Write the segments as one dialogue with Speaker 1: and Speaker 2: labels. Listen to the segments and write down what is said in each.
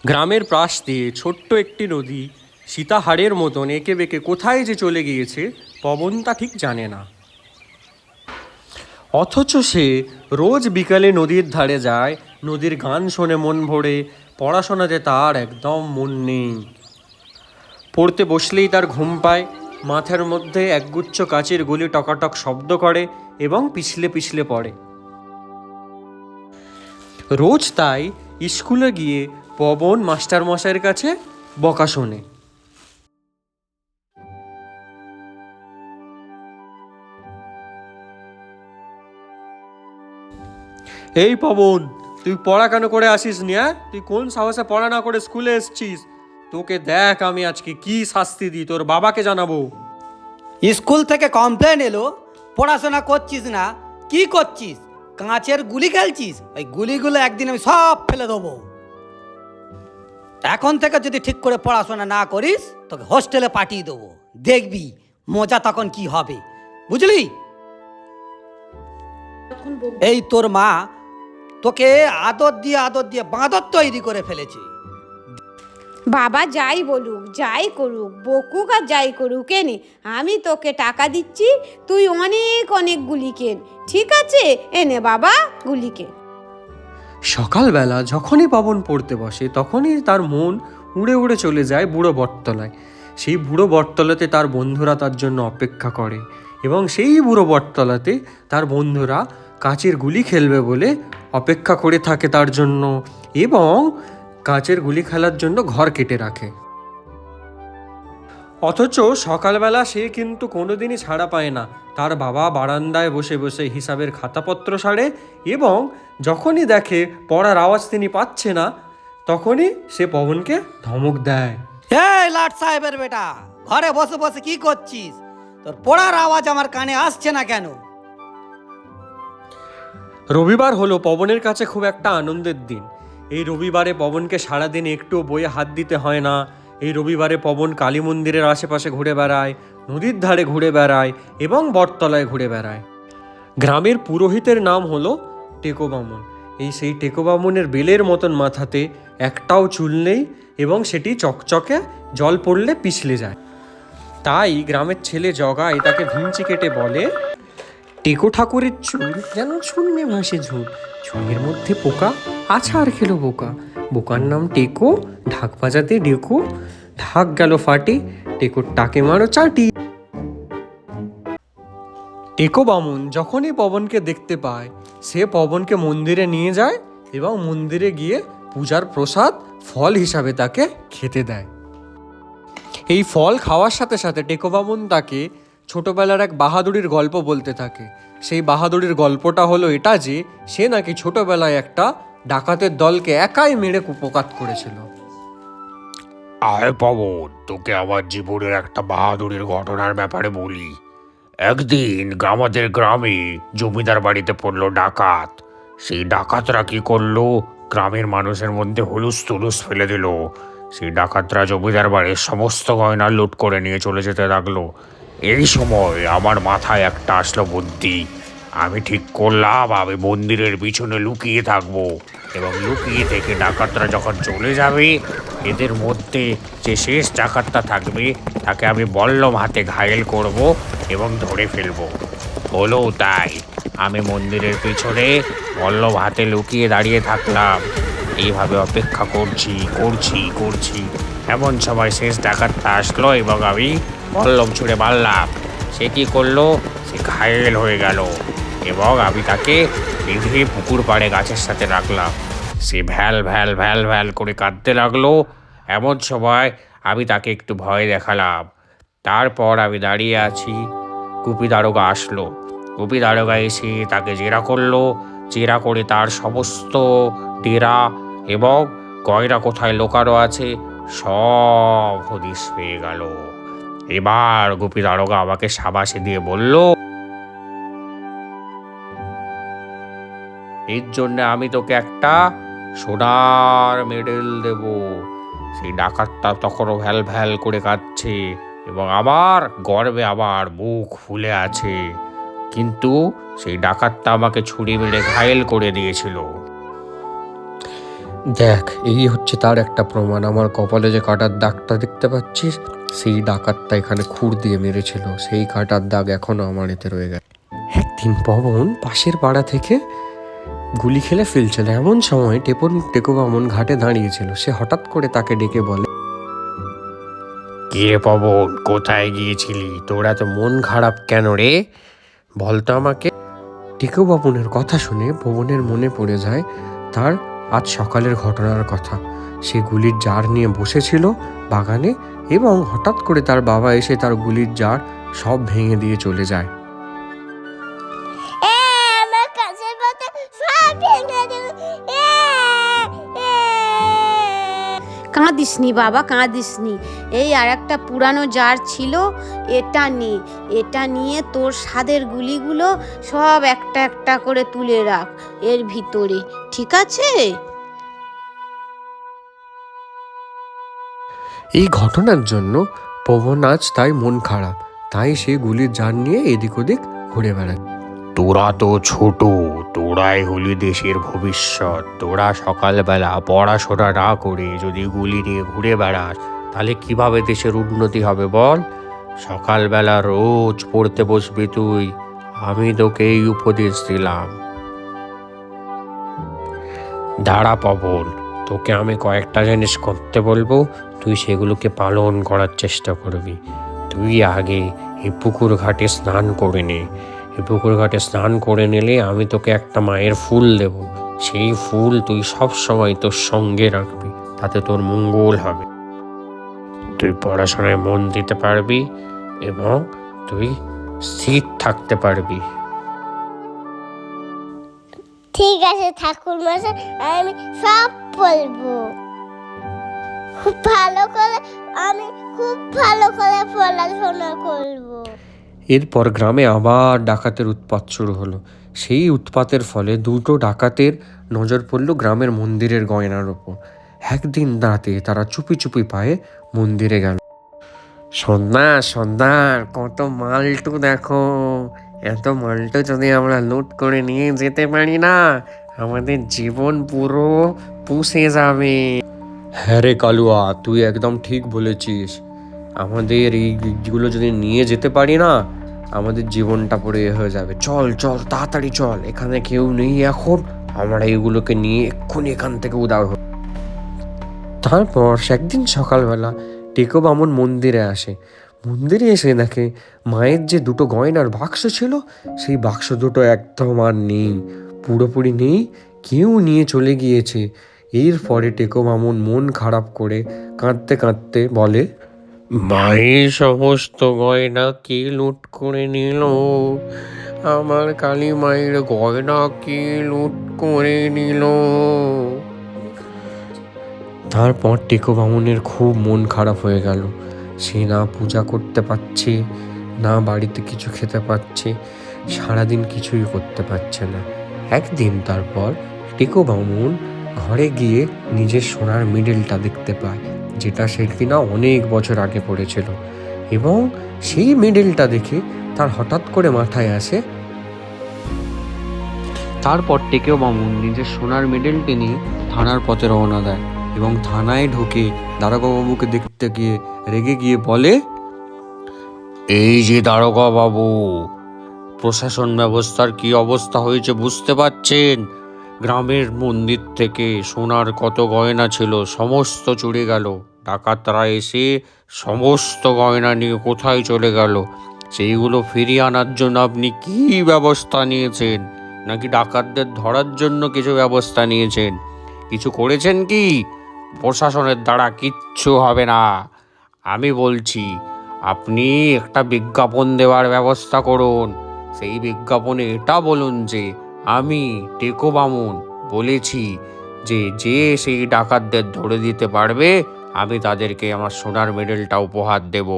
Speaker 1: গ্রামের পাশ দিয়ে ছোট্ট একটি নদী সীতাহারের মতন এঁকে বেঁকে কোথায় যে চলে গিয়েছে পবন তা ঠিক জানে না। অথচ সে রোজ বিকালে নদীর ধারে যায়, নদীর গান শোনে মন ভরে, পড়াশোনাতে তার একদম মন নেই। পড়তে বসলেই তার ঘুম পায়, মাথার মধ্যে একগুচ্ছ কাচের গুলি টকাটক শব্দ করে এবং পিছলে পিছলে পড়ে। রোজ তাই স্কুলে গিয়ে পবন মাস্টারমশাইয়ের কাছে বকা শোনে। এই পবন, তুই পড়া কেন করে আসিস নি? তুই কোন সাহসে পড়া না করে স্কুলে এসছিস? তোকে দেখ আমি আজকে কি শাস্তি দিই, তোর বাবাকে জানাবো।
Speaker 2: স্কুল থেকে কমপ্লেন এলো পড়াশোনা করছিস না। কি করছিস? কাঁচের গুলি খেলছিস? ওই গুলিগুলো একদিন আমি সব ফেলে দেবো। এখন থেকে যদি ঠিক করে পড়াশোনা না করিস তোকে হোস্টেলে পাঠিয়ে দেবো। দেখবি মজা তখন কি হবে, বুঝলি? এই তোর মা তোকে আদর দিয়ে বাঁদর তৈরি করে ফেলেছে।
Speaker 3: বাবা যাই বলুক যাই করুক, বকুক আর যাই করুক, এনে আমি তোকে টাকা দিচ্ছি, তুই অনেক অনেক গুলি কেন, ঠিক আছে? এনে বাবা গুলি কেন।
Speaker 1: সকালবেলা যখনই পবন পড়তে বসে তখনই তার মন উড়ে উড়ে চলে যায় বুড়ো বটতলায়। সেই বুড়ো বটতলাতে তার বন্ধুরা তার জন্য অপেক্ষা করে এবং সেই বুড়ো বটতলাতে তার বন্ধুরা কাচের গুলি খেলবে বলে অপেক্ষা করে থাকে তার জন্য, এবং কাচের গুলি খেলার জন্য ঘর কেটে রাখে। অথচ সকালবেলা সে কিন্তু কোনোদিনই ছাড়া পায় না। তার বাবা বারান্দায় বসে বসে হিসাবের খাতাপত্র সারে এবং যখনই দেখে পড়ার আওয়াজ তিনি পাচ্ছে না তখনই সে পবনকে ধমক দেয়।
Speaker 2: এই লাট সাহেবের বেটা, ঘরে বসে বসে কি করছিস? তোর পড়ার আওয়াজ আমার কানে আসছে না কেন?
Speaker 1: রবিবার হলো পবনের কাছে খুব একটা আনন্দের দিন। এই রবিবারে পবনকে সারাদিন একটু বইয়ে হাত দিতে হয় না। এই রবিবারে পবন কালী মন্দিরের আশেপাশে ঘুরে বেড়ায়, নদীর ধারে ঘুরে বেড়ায় এবং বটতলায় ঘুরে বেড়ায়। গ্রামের পুরোহিতের নাম হলো টেকো বামুন। সেই টেকো বামুনের বেলের মতন মাথাতে একটাও চুল নেই এবং সেটি চকচকে, জল পড়লে পিছলে যায়। তাই গ্রামের ছেলে জগাই তাকে ভিঞ্চি কেটে বলে, টেকো ঠাকুরের চুল যেন শূন্যে ভাসে ঝুল, ঝুলের মধ্যে পোকা আছাড় খেলো বোকা, বোকার নাম টেকো, ঢাক বাজাতে ডেকো, ঢাক গেল ফাটে, টেকোর টাকে মারো চাটি। টেকো বামুন যখনই পবনকে দেখতে পায় সে পবনকে মন্দিরে নিয়ে যায় এবং মন্দিরে গিয়ে পূজার প্রসাদ ফল হিসাবে তাকে খেতে দেয়। এই ফল খাওয়ার সাথে সাথে টেকো বামুন তাকে ছোটবেলার এক বাহাদুরির গল্প বলতে থাকে। সেই বাহাদুরির গল্পটা হলো এটা যে সে নাকি ছোটবেলায় একটা ডাকাতের দলকে একাই মেরে কুপোকাত করেছিল।
Speaker 4: আয় পবন, তোকে আমার জীবনের একটা বাহাদুরির ঘটনার ব্যাপারে বলি। একদিন আমাদের গ্রামে জমিদার বাড়িতে পড়লো ডাকাত। সেই ডাকাতরা কি করলো, গ্রামের মানুষের মধ্যে হুলুস তুলুস ফেলে দিল। সেই ডাকাতরা জমিদার বাড়ির সমস্ত গয়না লুট করে নিয়ে চলে যেতে লাগলো। এই সময় আমার মাথায় একটা আসলো বুদ্ধি। আমি ঠিক করলাম আমি মন্দিরের পিছনে লুকিয়ে থাকবো এবং লুকিয়ে থেকে ডাকাতরা যখন চলে যাবে এদের মধ্যে যে শেষ ডাকাতটা থাকবে তাকে আমি বল্লম হাতে ঘায়েল করব এবং ধরে ফেলবো। হলো তাই, আমি মন্দিরের পিছনে বল্লম হাতে লুকিয়ে দাঁড়িয়ে থাকলাম। এইভাবে অপেক্ষা করছি। এমন সময় শেষ ডাকাতটা আসলো এবং আমি বল্লম ছুঁড়ে মারলাম। সে কি করলো, সে ঘায়েল হয়ে গেল এবং আমি তাকে বেঁধে পুকুর পাড়ে গাছের সাথে রাখলাম। সে ভ্যাল ভ্যাল ভ্যাল ভ্যাল করে কাঁদতে লাগলো। এমন সময় আমি তাকে একটু ভয় দেখালাম। তারপর আমি দাঁড়িয়ে আছি, গুপি দারোগা আসলো। গুপি দারোগা এসে তাকে জেরা করলো। জেরা করে তার সমস্ত ডেরা এবং গয়না কোথায় লোকানো আছে সব হদিশ পেয়ে গেল। এবার গুপি দারোগা আমাকে শাবাশি দিয়ে বলল, এর জন্য আমি তোকে একটা সোনার মেডেল দেব। সেই ডাকাতটা তখনও ভ্যাল ভ্যাল করে কাঁদছে এবং আমার গর্বে আবার মুখ ফুলে আছে, কিন্তু সেই ডাকাতটা আমাকে ছুরি মেরে ঘায়েল করে দিয়েছিল।
Speaker 1: দেখ, এই হচ্ছে তার একটা প্রমাণ। আমার কপালে যে কাটার দাগটা দেখতে পাচ্ছিস, সেই ডাকাতটা এখানে খুর দিয়ে মেরেছিল, সেই কাটার দাগ এখনো আমার এতে রয়ে গেছে। একদিন পবন পাশের পাড়া থেকে গুলি খেলে ফেলছিল, এমন সময় টেকো বামন ঘাটে দাঁড়িয়েছিল। সে হঠাৎ করে তাকে ডেকে বলে,
Speaker 4: কিরে পবন, কোথায় গিয়েছিলি? তোরা তো মন খারাপ কেন রে? বলতো আমাকে।
Speaker 1: টেকো বামনের কথা শুনে পবনের মনে পড়ে যায় তার আজ সকালের ঘটনার কথা। সে গুলির জার নিয়ে বসেছিল বাগানে, এবং হঠাৎ করে তার বাবা এসে তার গুলির জার সব ভেঙে দিয়ে চলে যায়।
Speaker 5: আমার কাছের বোতল সব ভেঙে দেবে।
Speaker 3: কাঁদিসনি বাবা, কাঁদিসনি। এই আর একটা পুরানো জার ছিল, এটা নিয়ে তোর স্বাদের গুলিগুলো সব একটা একটা করে তুলে রাখ এর ভিতরে, ঠিক আছে?
Speaker 1: এই ঘটনার জন্য পবন আজ তাই মন খারাপ, তাই সে গুলির জার নিয়ে এদিক ওদিক ঘুরে বেড়ায়।
Speaker 4: তোরা তো ছোট, তোরাই হলি দেশের ভবিষ্যৎ। তোরা সকালবেলা পড়াশোনা না করে যদি গুলি নিয়ে ঘুরে বেড়াস, তাহলে কিভাবে দেশের উন্নতি হবে বল? সকালবেলা রোজ পড়তে বসবি তুই, আমি তোকে এই উপদেশ দিলাম। দাঁড়া পবন, তোকে আমি কয়েকটা জিনিস করতে বলবো, তুই সেগুলোকে পালন করার চেষ্টা করবি। তুই আগে এই পুকুর ঘাটে স্নান করে নে। এই পুকুর ঘাটে স্নান করে নিলে আমি তোকে একটা মায়ের ফুল দেব। সেই ফুল তুই সব সময় তোর সঙ্গে রাখবি, তাতে তোর মঙ্গল হবে। তুই পড়াশোনায় মন দিতে পারবি এবং তুই স্থির থাকতে পারবি।
Speaker 5: ঠিক আছে ঠাকুর মশাই, আমি সব বলবো। আমি খুব ভালো করে পড়াশোনা করবো।
Speaker 1: এরপর গ্রামে আবার ডাকাতের উৎপাত শুরু হলো। সেই উৎপাতের ফলে দুটো ডাকাতের নজর পড়ল গ্রামের মন্দিরের গয়নার ওপর। একদিন রাতে তারা চুপি চুপি পায়ে মন্দিরে গেল। সন্ধ্যার কত মালটু দেখো, এত মালটু যদি আমরা লুট করে নিয়ে যেতে পারি না, আমাদের জীবন পুরো পুষে যাবে। হ্যাঁ রে কালুয়া, তুই একদম ঠিক বলেছিস। আমাদের এইগুলো যদি নিয়ে যেতে পারি না, আমাদের জীবনটা পুরো হয়ে যাবে। চল চল তাড়াতাড়ি চল, এখানে কেউ নেই এখন, আমরা এইগুলোকে নিয়ে এক্ষুনি এখান থেকে উধাও হব। তারপর একদিন সকালবেলা টেকো বামন মন্দিরে আসে। মন্দিরে এসে দেখে মায়ের যে দুটো গয়নার বাক্স ছিল, সেই বাক্স দুটো একদম আর নেই, পুরোপুরি নেই, কেউ নিয়ে চলে গিয়েছে। এরপরে টেকো বামন মন খারাপ করে কাঁদতে কাঁদতে বলে,
Speaker 4: মায়ের সমস্ত গয়না কে লুট করে নিল? আমার কালী মায়ের গয়না কে লুট করে নিল?
Speaker 1: তারপর টেকো বামনের খুব মন খারাপ হয়ে গেল। সে না পূজা করতে পারছে, না বাড়িতে কিছু খেতে পারছে, সারাদিন কিছুই করতে পারছে না। একদিন তারপর টেকো বামন ঘরে গিয়ে নিজের সোনার মেডেলটা দেখতে পায়, যেটা সে কিনা অনেক বছর আগে পড়েছিল। এবং সেই মেডেলটা দেখে তার হঠাৎ করে মাথায় আসে। তারপর টেকো বামন নিজের সোনার মেডেলটি নিয়ে থানার পথে রওনা দেয়, এবং থানায় ঢুকে দারোগাবাবুকে দেখতে গিয়ে রেগে গিয়ে বলে,
Speaker 4: এই যে দারোগা বাবু, প্রশাসন ব্যবস্থার কি অবস্থা হয়েছে বুঝতে পারছেন? গ্রামের মন্দির থেকে সোনার কত গয়না ছিল সমস্ত চুরি গেল। ডাকাতরা এসে সমস্ত গয়না নিয়ে কোথায় চলে গেল? সেইগুলো ফিরিয়ে আনার জন্য আপনি কি ব্যবস্থা নিয়েছেন? নাকি ডাকাতদের ধরার জন্য কিছু ব্যবস্থা নিয়েছেন? কিছু করেছেন কি? প্রশাসনের দ্বারা কিচ্ছু হবে না। আমি বলছি, আপনি একটা বিজ্ঞাপন দেওয়ার ব্যবস্থা করুন। সেই বিজ্ঞাপনে এটা বলুন যে আমি টেকো বামন বলেছি যে যে সেই ডাকাতদের ধরে দিতে পারবে, আমি তাদেরকে আমার সোনার মেডেলটা উপহার দেব।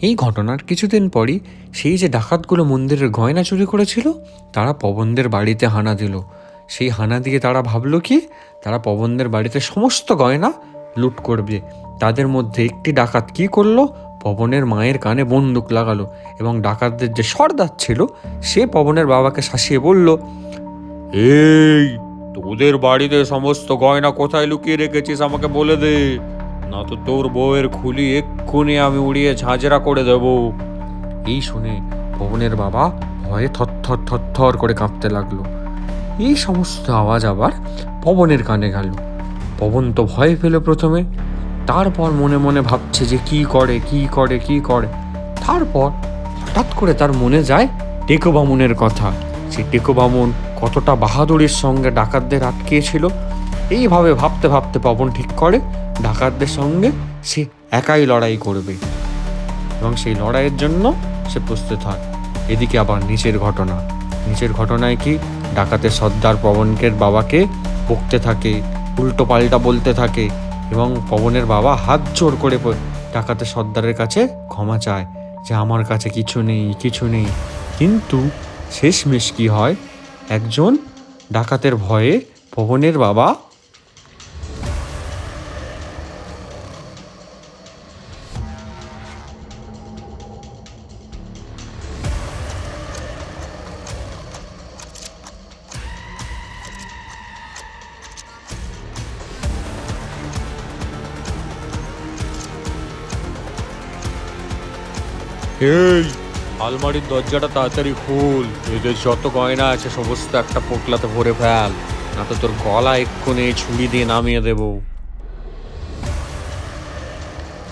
Speaker 1: এই ঘটনার কিছুদিন পরই সেই যে ডাকাতগুলো মন্দিরের গয়না চুরি করেছিল, তারা পবনদের বাড়িতে হানা দিল। সেই হানা দিয়ে তারা ভাবলো কি, তারা পবনদের বাড়িতে সমস্ত গয়না লুট করবে। তাদের মধ্যে একটি ডাকাত কি করলো, পবনের মায়ের কানে বন্দুক লাগালো, এবং ডাকাতদের যে সর্দার ছিল সে পবনের বাবাকে শাসিয়ে বলল, এই, তোদের বাড়িতে সমস্ত গয়না কোথায় লুকিয়ে রেখেছিস আমাকে বলে দে, না তো তোর বউয়ের খুলি এক্ষুনি আমি উড়িয়ে ঝাঁঝরা করে দেব। এই শুনে পবনের বাবা ভয়ে থর করে কাঁপতে লাগলো। এই সমস্ত আওয়াজ আবার পবনের কানে গেল। পবন তো ভয় পেল প্রথমে, তারপর মনে মনে ভাবছে যে কি করে। তারপর হঠাৎ করে তার মনে যায় টেকো বামুনের কথা। সে টেকো বামুন কতটা বাহাদুরির সঙ্গে ডাকাতদের আটকিয়েছিল। এইভাবে ভাবতে ভাবতে পবন ঠিক করে ডাকাতদের সঙ্গে সে একাই লড়াই করবে এবং সেই লড়াইয়ের জন্য সে প্রস্তুত হয়। এদিকে আবার নিচের ঘটনায় কি ডাকাতের সর্দার পবনকে বাবাকে বকতে থাকে, উল্টো পাল্টা বলতে থাকে এবং পবনের বাবা হাত জোর করে ডাকাতের সর্দারের কাছে ক্ষমা চায় যে আমার কাছে কিছু নেই। কিন্তু শেষমেশ কি হয়, একজন ডাকাতের ভয়ে পবনের বাবা এই, আলমারির দরজাটা তাড়াতাড়ি খুল, এদের যত গয়না আছে সমস্ত একটা পোটলাতে ভরে ফেল, না তো তোর গলা এক্ষুনি ছুরি দিয়ে নামিয়ে দেব।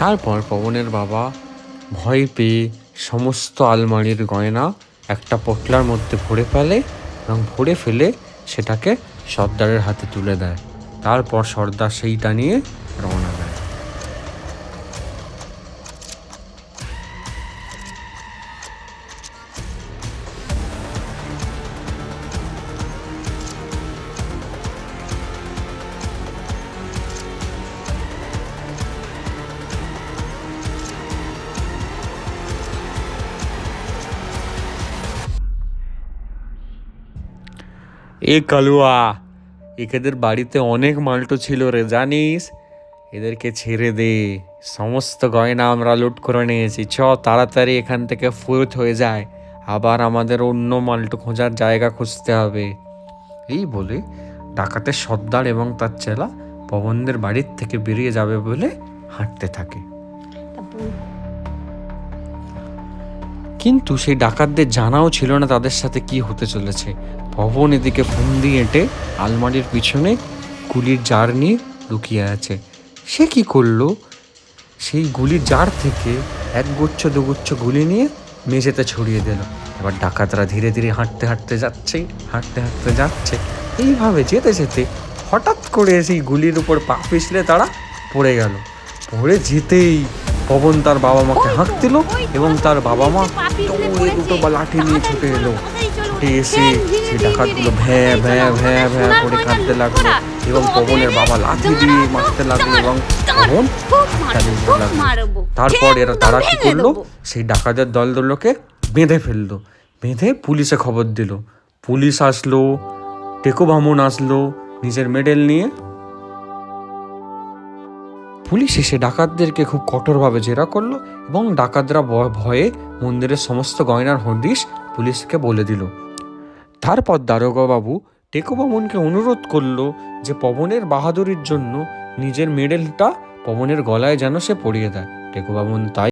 Speaker 1: তারপর পবনের বাবা ভয় পেয়ে সমস্ত আলমারির গয়না একটা পোটলার মধ্যে ভরে ফেলে সেটাকে সর্দারের হাতে তুলে দেয়। তারপর সর্দার সেইটা নিয়ে রওনা দেয়। এ কালুয়া, এদের বাড়িতে অনেক মাল্টো ছিল রে, জানিস? এদেরকে ছেড়ে দে, সমস্ত গয়না আমরা লুট করে নিয়েছি। তাড়াতাড়ি এখান থেকে ফুরত হয়ে যায়, আবার আমাদের অন্য মাল্টো খোঁজার জায়গা খুঁজতে হবে। এই বলে ডাকাতের সর্দার এবং তার চেলা পবনদের বাড়ির থেকে বেরিয়ে যাবে বলে হাঁটতে থাকে। কিন্তু সেই ডাকাতদের জানাও ছিল না তাদের সাথে কি হতে চলেছে। পবন এদিকে ফন্দি এঁটে আলমারির পিছনে গুলির জার নিয়ে লুকিয়ে আছে। সে কি করলো, সেই গুলির জার থেকে একগুচ্ছ দুগুচ্ছ গুলি নিয়ে মেঝেতে ছড়িয়ে দিল। এবার ডাকাতরা ধীরে ধীরে হাঁটতে যাচ্ছে। এইভাবে যেতে হঠাৎ করে সেই গুলির উপর পা পিছলে তারা পড়ে গেল। পড়ে যেতেই পবন তার বাবা মাকে হাঁক দিল এবং তার বাবা মা দৌড়ে দুটো লাঠি নিয়ে ছুটে এলো। ছুটে এসে সেই ডাকাতগুলো ভ্যাঁ করে কাঁদতে লাগলো এবং পবনের বাবা লাঠি দিয়ে মারতে লাগলো এবং পবন লাগলো। তারপর তারা কি করলো, সেই ডাকাতের দলগুলোকে বেঁধে পুলিশে খবর দিল। পুলিশ আসলো, টেকো বামুন আসলো নিজের মেডেল নিয়ে। পুলিশ এসে ডাকাতদেরকে খুব কঠোরভাবে জেরা করলো এবং ডাকাতরা ভয়ে মন্দিরের সমস্ত গয়নার হদিশ পুলিশকে বলে দিল। তারপর দারোগা বাবু টেকো বামুনকে অনুরোধ করলো যে পবনের বাহাদুরির জন্য নিজের মেডেলটা পবনের গলায় যেন সে পরিয়ে দেয়। টেকো বামুন তাই